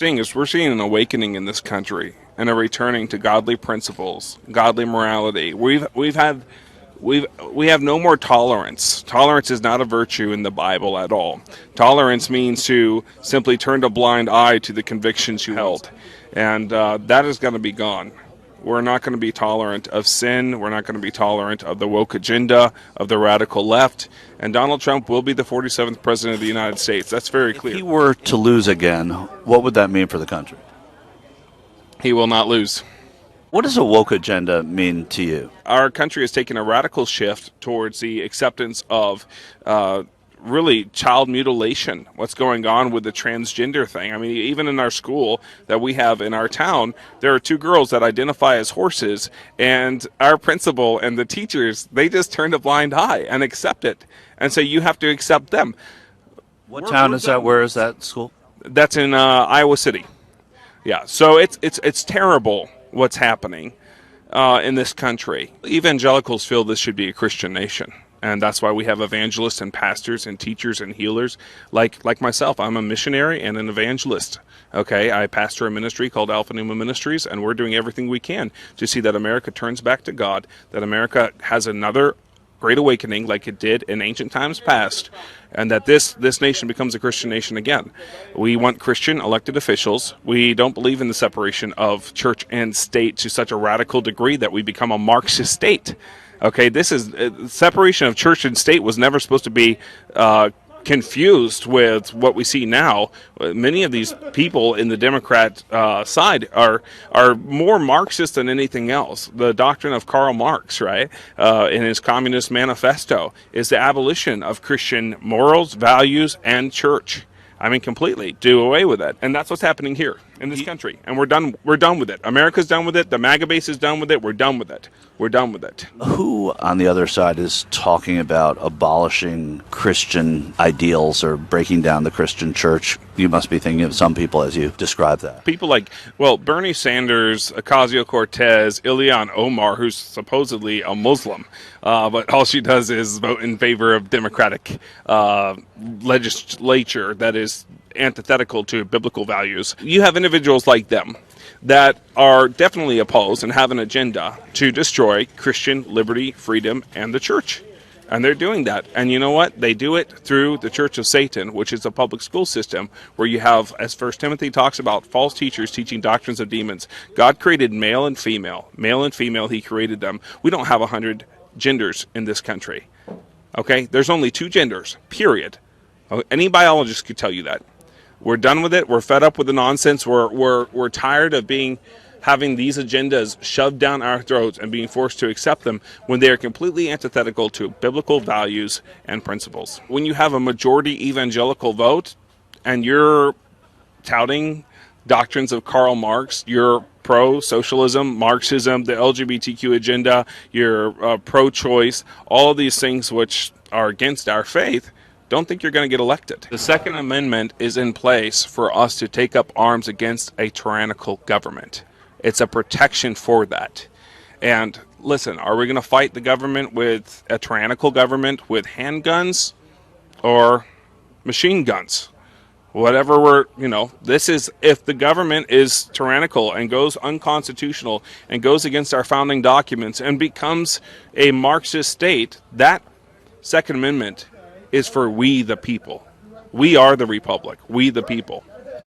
Thing is, we're seeing an awakening in this country and a returning to godly principles, godly morality. We have no more tolerance. Tolerance is not a virtue in the Bible at all. Tolerance means to simply turn a blind eye to the convictions you held, and that is going to be gone. We're not going to be tolerant of sin. We're not going to be tolerant of the woke agenda, of the radical left. And Donald Trump will be the 47th president of the United States. That's very If clear. he were to lose again, what would that mean for the country? He will not lose. What does a woke agenda mean to you? Our country has taken a radical shift towards the acceptance of really child mutilation. What's going on with the transgender thing? I mean, even in our school that we have in our town, there are two girls that identify as horses, and our principal and the teachers, they just turn a blind eye and accept it. And so you have to accept them. What town is that? Where is that school? That's in Iowa City. Yeah, so it's terrible what's happening in this country. Evangelicals feel this should be a Christian nation, and that's why we have evangelists and pastors and teachers and healers like myself. I'm a missionary and an evangelist. Okay, I pastor a ministry called Alpha Numa Ministries, and we're doing everything we can to see that America turns back to God, that America has another great awakening like it did in ancient times past, and that this nation becomes a Christian nation again. We want Christian elected officials. We don't believe in the separation of church and state to such a radical degree that we become a Marxist state. Okay, this is separation of church and state was never supposed to be confused with what we see now. Many of these people in the Democrat side are more Marxist than anything else. The doctrine of Karl Marx, right, in his Communist Manifesto, is the abolition of Christian morals, values, and church. I mean, completely do away with it, and that's what's happening here in this country. And we're done. We're done with it. America's done with it. The MAGA base is done with it. We're done with it. We're done with it. Who on the other side is talking about abolishing Christian ideals or breaking down the Christian church? You must be thinking of some people as you describe that. People like, well, Bernie Sanders, Ocasio-Cortez, Ilhan Omar, who's supposedly a Muslim, but all she does is vote in favor of Democratic legislature that is antithetical to biblical values. You have individuals like them that are definitely opposed and have an agenda to destroy Christian liberty, freedom, and the church. And they're doing that. And you know what? They do it through the Church of Satan, which is a public school system where you have, as 1 Timothy talks about, false teachers teaching doctrines of demons. God created male and female. Male and female, he created them. We don't have 100 genders in this country. Okay? There's only 2 genders, period. Any biologist could tell you that. We're done with it. We're fed up with the nonsense. We're tired of having these agendas shoved down our throats and being forced to accept them when they are completely antithetical to biblical values and principles. When you have a majority evangelical vote and you're touting doctrines of Karl Marx, you're pro-socialism, Marxism, the LGBTQ agenda, you're pro-choice, all of these things which are against our faith, don't think you're going to get elected. The Second Amendment is in place for us to take up arms against a tyrannical government. It's a protection for that. And listen, are we going to fight the government with a tyrannical government with handguns or machine guns? Whatever this is, if the government is tyrannical and goes unconstitutional and goes against our founding documents and becomes a Marxist state, that Second Amendment is for we the people. We are the republic. We the people.